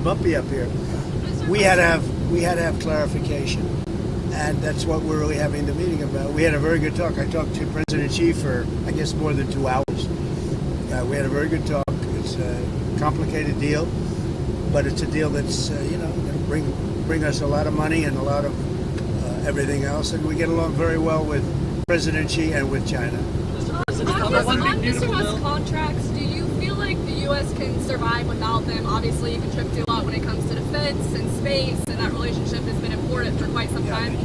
bumpy up here. We had to have clarification, and that's what we're really having the meeting about. We had a very good talk. I talked to President Xi for, I guess, more than 2 hours. We had a very good talk. It's a complicated deal, but it's a deal that's going to bring us a lot of money and a lot of everything else, and we get along very well with President Xi and with China. On Mr. Musk's contracts, do you feel like the U.S. can survive without them? Obviously, you contribute a lot when it comes to defense and space, and that relationship has been important for quite some time.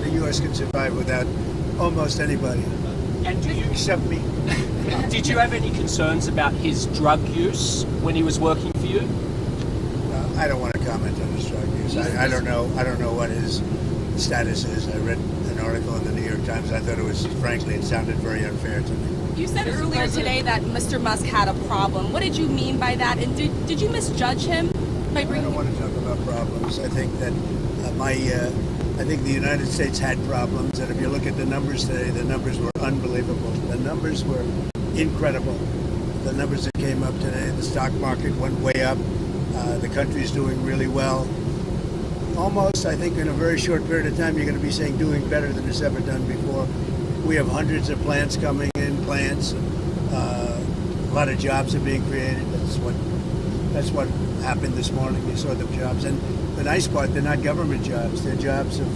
The U.S. can survive without almost anybody. And do you, except me. Did you have any concerns about his drug use when he was working for you? I don't want to comment on his drug use. I don't know what his status is. I read an article in the New York Times. I thought it was, frankly, it sounded very unfair to me. You said earlier today that Mr. Musk had a problem. What did you mean by that? And did you misjudge him by bringing? I don't want to talk about problems. I think that I think the United States had problems, and if you look at the numbers today, the numbers were unbelievable. The numbers were incredible. The numbers that came up today, the stock market went way up. The country's doing really well. Almost, I think, in a very short period of time, you're going to be saying doing better than it's ever done before. We have hundreds of plants coming in, a lot of jobs are being created. That's what happened this morning. You saw the jobs, and the nice part, they're not government jobs. They're jobs of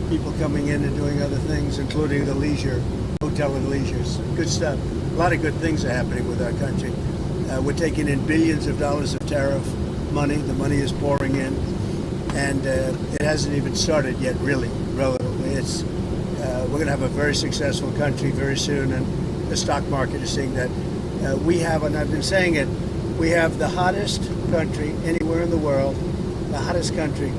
people coming in and doing other things, including the leisure, hotel and leisures. Good stuff. A lot of good things are happening with our country. We're taking in billions of dollars of tariff money. The money is pouring in, and it hasn't even started yet, really, relatively. We're going to have a very successful country very soon, and the stock market is seeing that. We have, and I've been saying it, we have the hottest country anywhere in the world, the hottest country.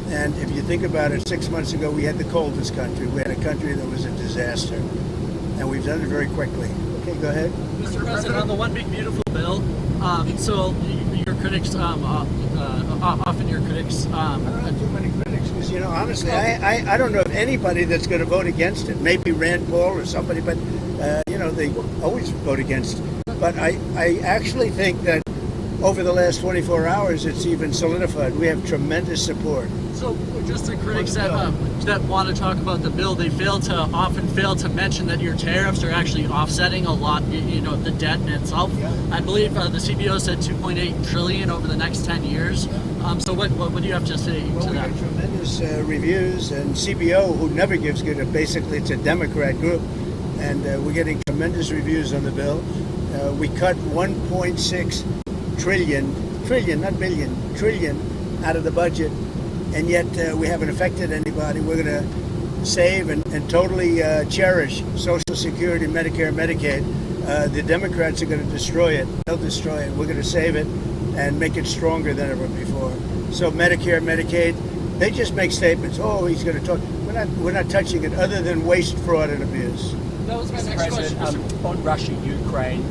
And if you think about it, 6 months ago, we had the coldest country. We had a country that was a disaster, and we've done it very quickly. Okay, go ahead. Mr. President, on the One Big Beautiful Bill, so your critics, often your critics... I don't have too many critics, because, honestly, I don't know of anybody that's going to vote against it. Maybe Rand Paul or somebody, but, they always vote against it. But I actually think that over the last 24 hours, it's even solidified. We have tremendous support. So just the critics that want to talk about the bill, they often fail to mention that your tariffs are actually offsetting a lot, the debt in itself. Yeah. I believe the CBO said 2.8 trillion over the next 10 years. So what do you have to say to that? We have tremendous reviews, and CBO, who never gives good, basically it's a Democrat group, and we're getting tremendous reviews on the bill. We cut 1.6 trillion, not billion, trillion out of the budget, and yet we haven't affected anybody. We're going to save and totally cherish Social Security, Medicare, Medicaid. The Democrats are going to destroy it. They'll destroy it. We're going to save it and make it stronger than ever before. So Medicare, Medicaid, they just make statements. Oh, he's going to talk. We're not touching it other than waste, fraud, and abuse. That was my Mr. next President, question. On Russia, Ukraine,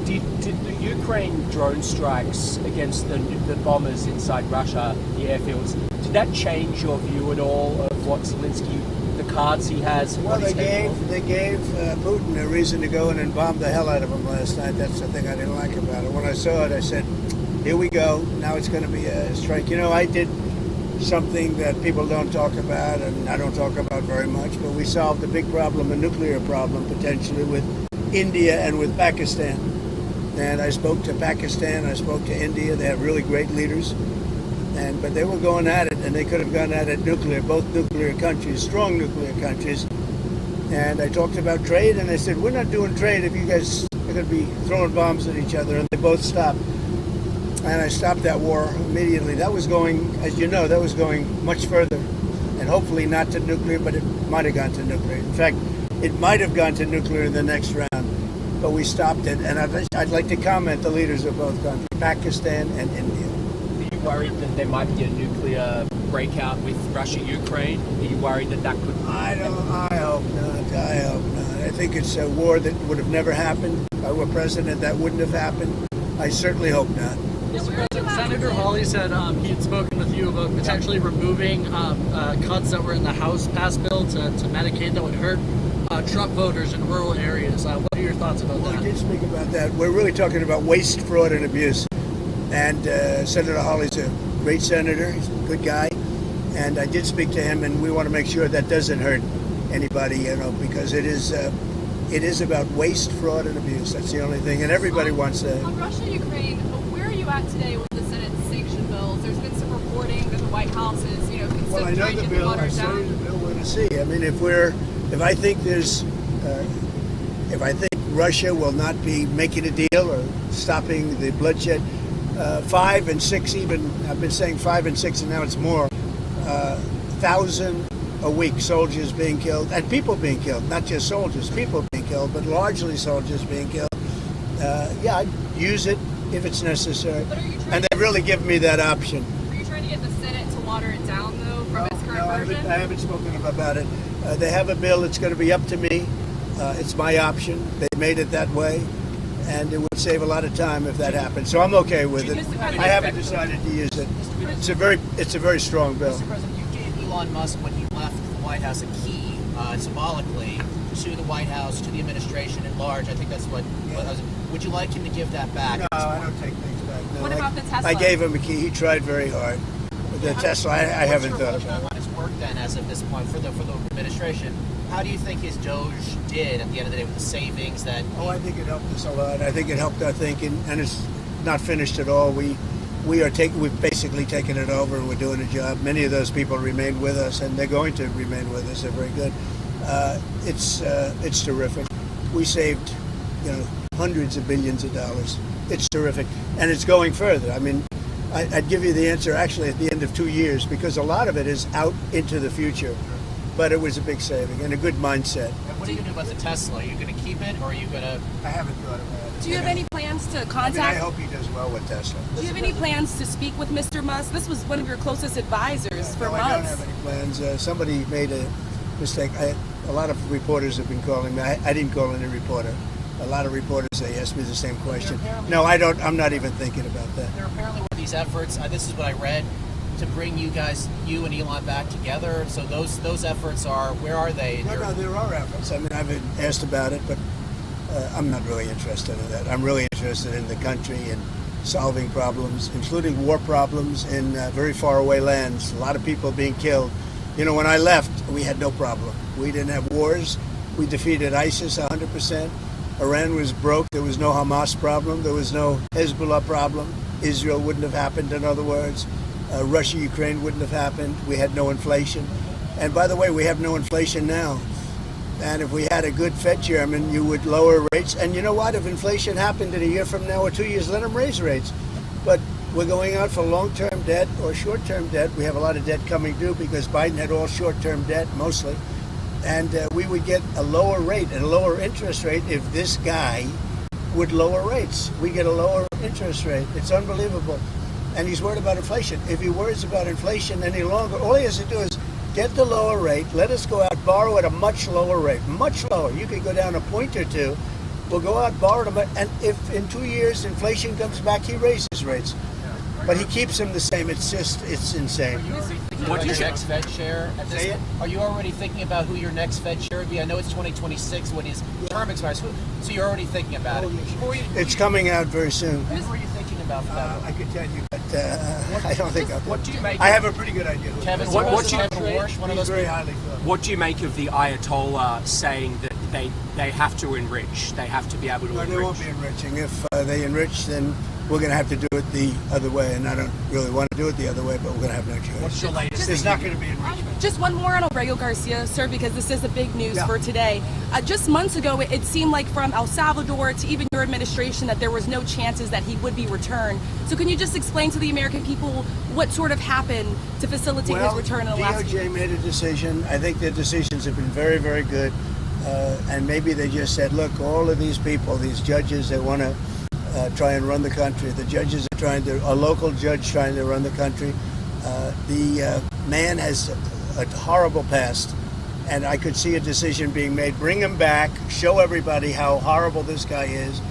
did the Ukraine drone strikes against the bombers inside Russia, the airfields, did that change your view at all of what Zelensky, the cards he has? Well, they gave Putin a reason to go in and bomb the hell out of him last night. That's the thing I didn't like about it. When I saw it, I said, here we go. Now it's going to be a strike. I did something that people don't talk about, and I don't talk about very much, but we solved a big problem, a nuclear problem, potentially, with India and with Pakistan. And I spoke to Pakistan, I spoke to India. They have really great leaders, but they were going at it, and they could have gone at it nuclear, both nuclear countries, strong nuclear countries. And I talked about trade, and I said, we're not doing trade if you guys are going to be throwing bombs at each other, and they both stopped. And I stopped that war immediately. That was going, as you know, much further. And hopefully not to nuclear, but it might have gone to nuclear. In fact, it might have gone to nuclear in the next round. But we stopped it. And I'd like to comment the leaders of both countries, Pakistan and India. Are you worried that there might be a nuclear breakout with Russia, Ukraine? Are you worried that could... I hope not. I think it's a war that would have never happened. If I were president, that wouldn't have happened. I certainly hope not. Mr. President, Senator Hawley said he had spoken with you about potentially removing cuts that were in the House passed bill to Medicaid that would hurt Trump voters in rural areas. What are your thoughts about that? We did speak about that. We're really talking about waste, fraud, and abuse. And Senator Hawley's a great senator. He's a good guy. And I did speak to him, and we want to make sure that doesn't hurt anybody, because it is about waste, fraud, and abuse. That's the only thing, and everybody wants that. On Russia, Ukraine, where are you at today with the Senate sanction bills? There's been some reporting that the White House is, Well, I know trying to the get bill. them I watered studied down. the bill. We're going to see. I mean, if I think Russia will not be making a deal or stopping the bloodshed, 5 and 6 even. I've been saying 5 and 6, and now it's more. 1,000 a week, soldiers being killed, and people being killed. Not just soldiers, people being killed, but largely soldiers being killed. I'd use it if it's necessary. But are you trying And they really give me that option. Are you trying to get the Senate to water it down, though, from its current version? I haven't spoken about it. They have a bill. It's going to be up to me. It's my option. They made it that way, and it would save a lot of time if that happened. So I'm okay with it. I haven't decided to use it. It's a very strong bill. Mr. President, you gave Elon Musk, when he left the White House, a key, symbolically, to the White House, to the administration at large. I think that's what would you like him to give that back? No, I don't take things back. No, What about the Tesla? I gave him a key. He tried very hard. But the Tesla, I haven't thought about it. His work then, as of this point, for the administration. How do you think his Doge did at the end of the day with the savings that? I think it helped us a lot. I think it helped our thinking, and it's not finished at all. We've basically taken it over, and we're doing a job. Many of those people remain with us, and they're going to remain with us. They're very good. It's terrific. We saved, hundreds of billions of dollars. It's terrific, and it's going further. I mean, I'd give you the answer actually at the end of 2 years, because a lot of it is out into the future. But it was a big saving and a good mindset. And what are you going to do about the Tesla? Are you going to keep it, or are you going to? I haven't thought about it. Do you have any plans to I contact? hope he does well with Tesla. Do you have any plans to speak with Mr. Musk? This was one of your closest advisors for No, I don't months. have any plans. Somebody made a mistake. A lot of reporters have been calling me. I didn't call any reporter. A lot of reporters, they asked me the same question. No, I don't. I'm not even thinking about that. There apparently were these efforts. This is what I read, to bring you and Elon back together. So those efforts where are they? No, there are efforts. I mean, I've been asked about it, but I'm not really interested in that. I'm really interested in the country and solving problems, including war problems in very far away lands. A lot of people being killed. When I left, we had no problem. We didn't have wars. We defeated ISIS 100%. Iran was broke. There was no Hamas problem. There was no Hezbollah problem. Israel wouldn't have happened, in other words. Russia, Ukraine wouldn't have happened. We had no inflation. And by the way, we have no inflation now. And if we had a good Fed chairman, you would lower rates. And you know what? If inflation happened in a year from now or 2 years, let them raise rates. But we're going out for long-term debt or short-term debt. We have a lot of debt coming due because Biden had all short-term debt, mostly. And we would get a lower rate and a lower interest rate if this guy would lower rates. We get a lower interest rate. It's unbelievable. And he's worried about inflation. If he worries about inflation any longer, all he has to do is get the lower rate, let us go out, borrow at a much lower rate, much lower. You could go down a point or two. We'll go out, borrow them, and if in 2 years inflation comes back, he raises rates. But he keps them the same. It's insane. What your next Fed chair? Are you already thinking about who your next Fed chair would be? I know it's 2026 when his term expires. So you're already thinking about it. It's coming out very soon. Who are you thinking about for that? I could tell you, but I don't think I'll. What do you make? I have a pretty good idea. Kevin, What do you- Kevin Warsh, one of He's those very people? highly thought. What do you make of the Ayatollah saying that they have to enrich? They have to be able to No, enrich. they won't be enriching. If they enrich, then we're going to have to do it the other way. And I don't really want to do it the other way, but we're going to have no choice. What's your latest? There's not going to be enrichment. Just one more on Aurelio Garcia, sir, because this is the big news for today. Just months ago, it seemed like from El Salvador to even your administration that there was no chances that he would be returned. So can you just explain to the American people what sort of happened to facilitate his return in the last few DOJ made a decision. I think their decisions have been very, very good. And maybe they just said, look, all of these people, these judges, they want to try and run the country. The judges are a local judge trying to run the country. The man has a horrible past, and I could see a decision being made. Bring him back, show everybody how horrible this guy is,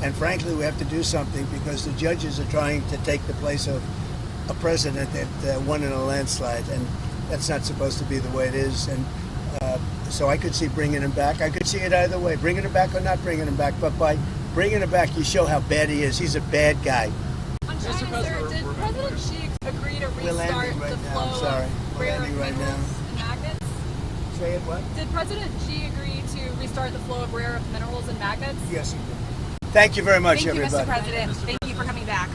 and frankly, we have to do something because the judges are trying to take the place of a president that won in a landslide, and that's not supposed to be the way it is. And so I could see bringing him back. I could see it either way, bringing him back or not bringing him back. But by bringing him back, you show how bad he is. He's a bad guy. Sir, did President Xi agree to We're landing restart right the now. flow I'm sorry. of We're rare earth landing right now. minerals and magnets? Say it what? Did President Xi agree to restart the flow of rare earth minerals and magnets? Yes, he did. Thank you very much, Thank you, everybody. Mr. President. Thank you for coming back.